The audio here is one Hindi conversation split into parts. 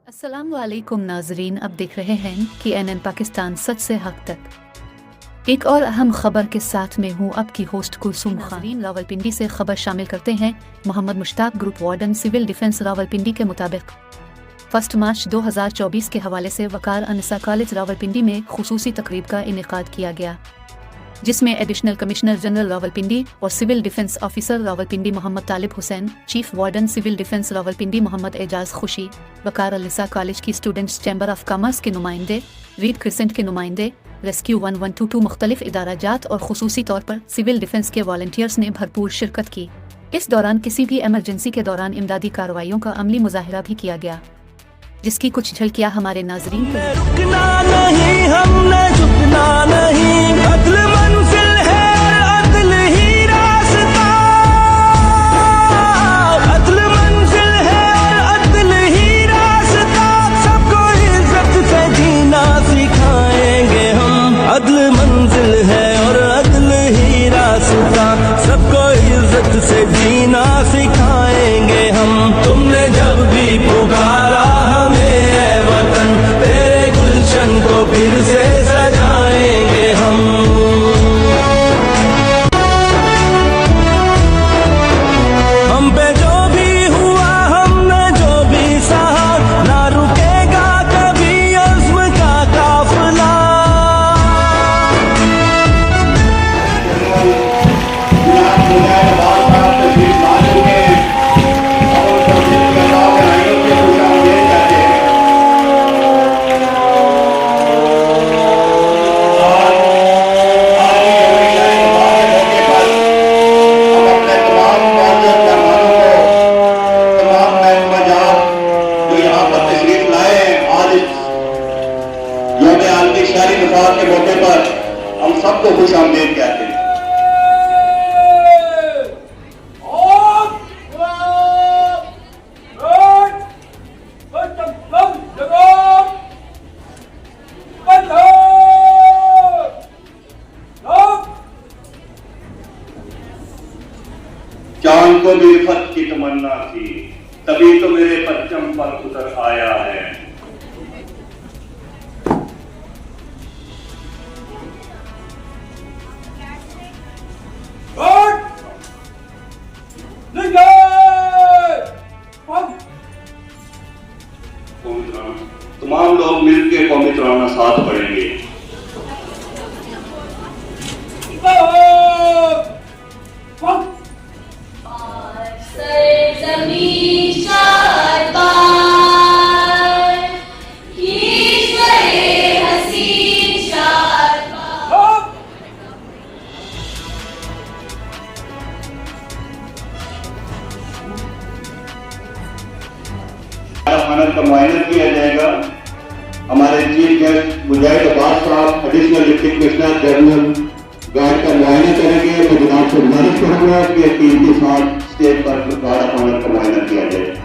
अस्सलाम वालेकुम नाजरीन, अब देख रहे हैं कि एनएन पाकिस्तान सच से हक तक। एक और अहम खबर के साथ में हूँ अब की होस्ट कुलसूम खान। रावलपिंडी से खबर शामिल करते हैं। Mohammad Mushtaq group warden civil defence Rawalpindi के मुताबिक 1 मार्च 2024 के हवाले से वकार अनसा कॉलेज रावलपिंडी में खुसूसी तकरीब का इनेकाद किया गया, जिसमें एडिशनल कमिश्नर जनरल रावलपिंडी और civil defence officer Rawalpindi Mohammad Talib Hussain, chief warden civil defence Rawalpindi Mohammad Ejaz Khushi, Waqar Alisa college की स्टूडेंट्स चैम्बर ऑफ कॉमर्स के नुमाइंदे, रीड क्रिसेंट के नुमाइंदे, रेस्क्यू 1122 मुख्तलिफ इदाराजात और खुसूसी तौर पर सिविल डिफेंस के वॉलंटियर्स ने भरपूर शिरकत की। इस दौरान किसी भी एमरजेंसी के दौरान इमदादी कार्रवाइयों का अमली मुजाहिरा भी किया गया, जिसकी कुछ झलकियां हमारे नाजरीन को। रुकना नहीं, हमने झुकना नहीं, अदल मंजिल है, अदल ही रास्ता, अदल मंजिल है, अदल ही रास्ता, सबको इज्जत से जीना सिखाएंगे हम। अदल मंजिल है और अदल ही रास्ता, सबको इज्जत से जीना सिखाएंगे हम। तुमने जब भी पुकारा को फिर से सजाएंगे हम। हम पे जो भी हुआ, हमने जो भी सहा, ना रुकेगा कभी अज़्म का काफिला। के मौके पर हम सबको खुश आमदीद कहते हैं। चांद को भी रिफत की तमन्ना थी, तभी तो मेरे परचम पर उतर आया है। तमाम लोग मिलकर कौमी तराना साथ पढ़ेंगे। का मुआयना किया जाएगा। हमारे चीफ गेस्ट मुजाहिद अब्बास साहब additional deputy commissioner general guard का मुआयना करेंगे। मैं जनाब से गुजारिश करूंगा कि टीम के साथ स्टेज पर गार्ड ऑनर का मुआयना किया जाए।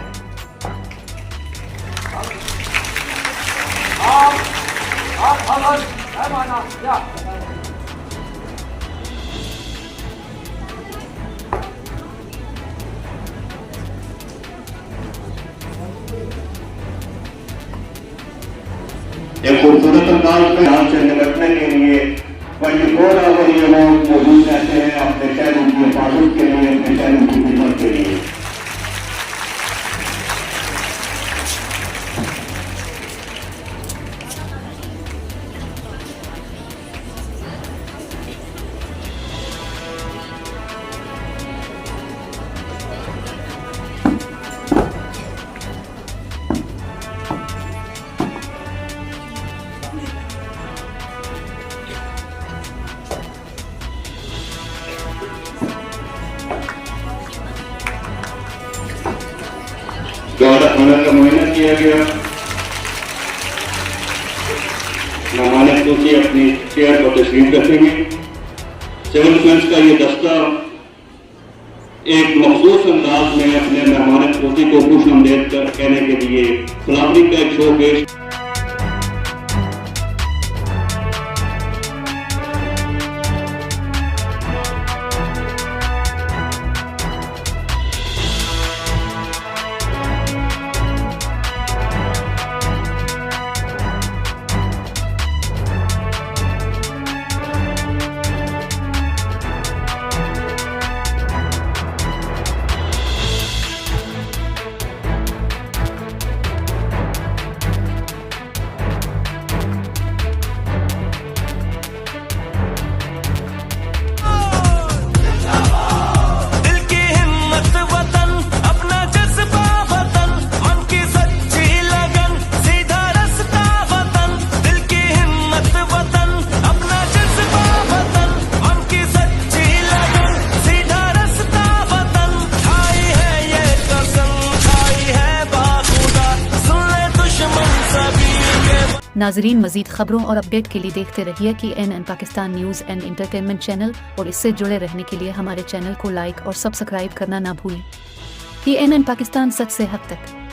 एक खूबसूरत अंदाज में यहाँ से निपटने के लिए 24 आवर ये लोग मौजूद रहते हैं अपने शहरों की हिफाजत के लिए, अपने शहरों की खिदमत के लिए। गार्ड ऑनर का मुआयना किया गया। मेहमान खुशी अपनी चेयर पर तशरीफ रखेंगे। सिविल डिफेंस का ये दस्ता एक मखसूस अंदाज में अपने मेहमान खुशी को खुश आमदीद कहने के लिए सलामी का एक शो पेश। नाजरीन, मजीद खबरों और अपडेट के लिए देखते रहिए KNN Pakistan news and entertainment channel और इससे जुड़े रहने के लिए हमारे चैनल को लाइक और सब्सक्राइब करना ना भूलें। KNN पाकिस्तान, सच से हक तक।